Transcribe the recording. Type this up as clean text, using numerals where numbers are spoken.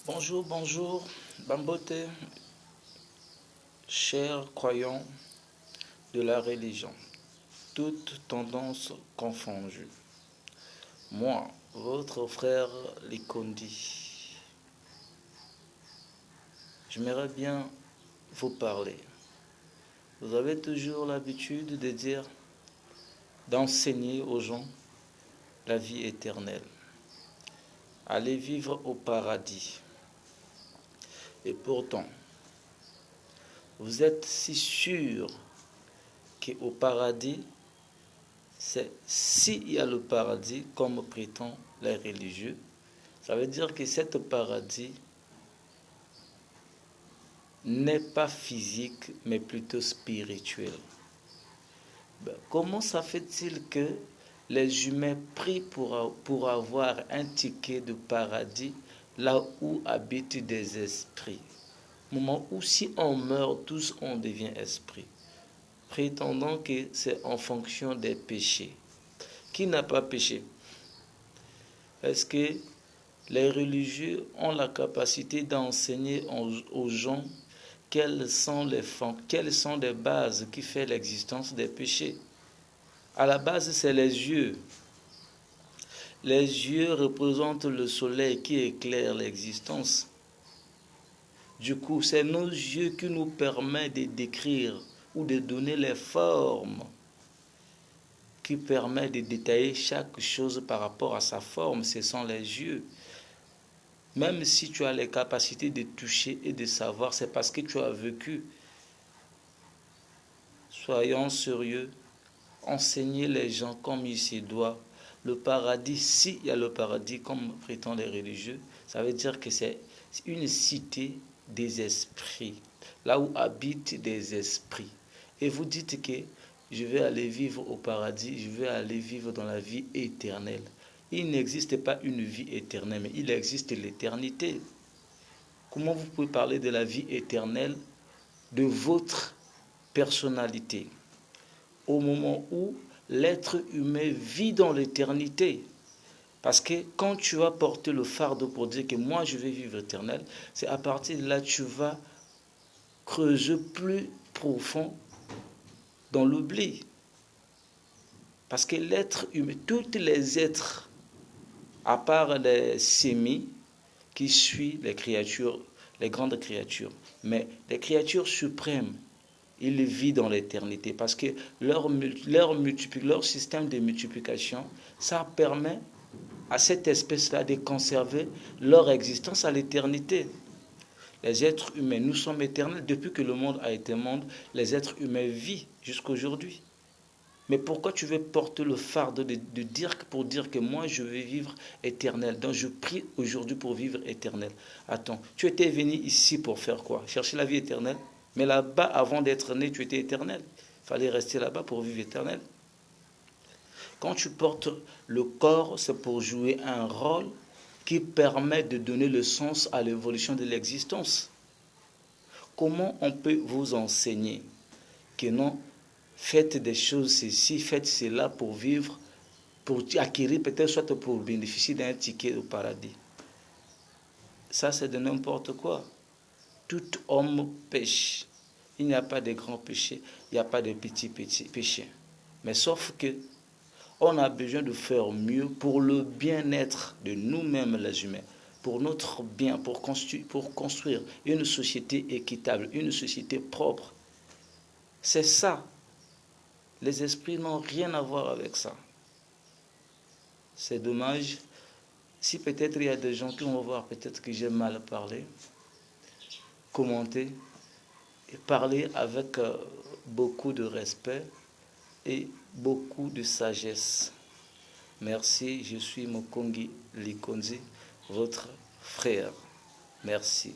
Bonjour, bonjour, Bambote, chers croyants de la religion, toutes tendances confondues. Moi, votre frère Likondi, j'aimerais bien vous parler. Vous avez toujours l'habitude de dire, d'enseigner aux gens la vie éternelle. Allez vivre au paradis. Et pourtant, vous êtes si sûr qu'au paradis, c'est s'il y a le paradis, comme prétend les religieux, ça veut dire que cet paradis n'est pas physique, mais plutôt spirituel. Comment ça fait-il que les humains prient pour avoir un ticket de paradis là où habitent des esprits? Au moment où si on meurt, tous on devient esprit. Prétendant que c'est en fonction des péchés. Qui n'a pas péché? Est-ce que les religieux ont la capacité d'enseigner aux gens quelles sont les bases qui font l'existence des péchés? À la base, c'est les yeux. Les yeux représentent le soleil qui éclaire l'existence. Du coup, c'est nos yeux qui nous permettent de décrire ou de donner les formes, qui permettent de détailler chaque chose par rapport à sa forme. Ce sont les yeux. Même si tu as les capacités de toucher et de savoir, c'est parce que tu as vécu. Soyons sérieux. Enseignez les gens comme il se doit. Le paradis, s'il y a le paradis, comme prétendent les religieux, ça veut dire que c'est une cité des esprits, là où habitent des esprits. Et vous dites que je vais aller vivre au paradis, je vais aller vivre dans la vie éternelle. Il n'existe pas une vie éternelle, mais il existe l'éternité. Comment vous pouvez parler de la vie éternelle de votre personnalité au moment où l'être humain vit dans l'éternité? Parce que quand tu vas porter le fardeau pour dire que moi je vais vivre éternel, c'est à partir de là que tu vas creuser plus profond dans l'oubli. Parce que l'être humain, tous les êtres, à part les sémis qui suivent les créatures, les grandes créatures, mais les créatures suprêmes, ils vivent dans l'éternité parce que leur système de multiplication, ça permet à cette espèce-là de conserver leur existence à l'éternité. Les êtres humains, nous sommes éternels. Depuis que le monde a été monde, les êtres humains vivent jusqu'à aujourd'hui. Mais pourquoi tu veux porter le fardeau de dire pour dire que moi je vais vivre éternel? Donc je prie aujourd'hui pour vivre éternel. Attends, tu étais venu ici pour faire quoi? Chercher la vie éternelle? Mais là-bas, avant d'être né, tu étais éternel. Il fallait rester là-bas pour vivre éternel. Quand tu portes le corps, c'est pour jouer un rôle qui permet de donner le sens à l'évolution de l'existence. Comment on peut vous enseigner que non, faites des choses ceci, faites cela pour vivre, pour acquérir peut-être soit pour bénéficier d'un ticket au paradis? Ça, c'est de n'importe quoi. Tout homme pêche. Il n'y a pas de grands péchés, il n'y a pas de petits péchés. Mais sauf que on a besoin de faire mieux pour le bien-être de nous-mêmes les humains, pour notre bien, pour construire une société équitable, une société propre. C'est ça. Les esprits n'ont rien à voir avec ça. C'est dommage. Si peut-être il y a des gens qui vont voir peut-être que j'ai mal parlé, commenter et parler avec beaucoup de respect et beaucoup de sagesse. Merci, je suis Mokongi Likonzi, votre frère. Merci.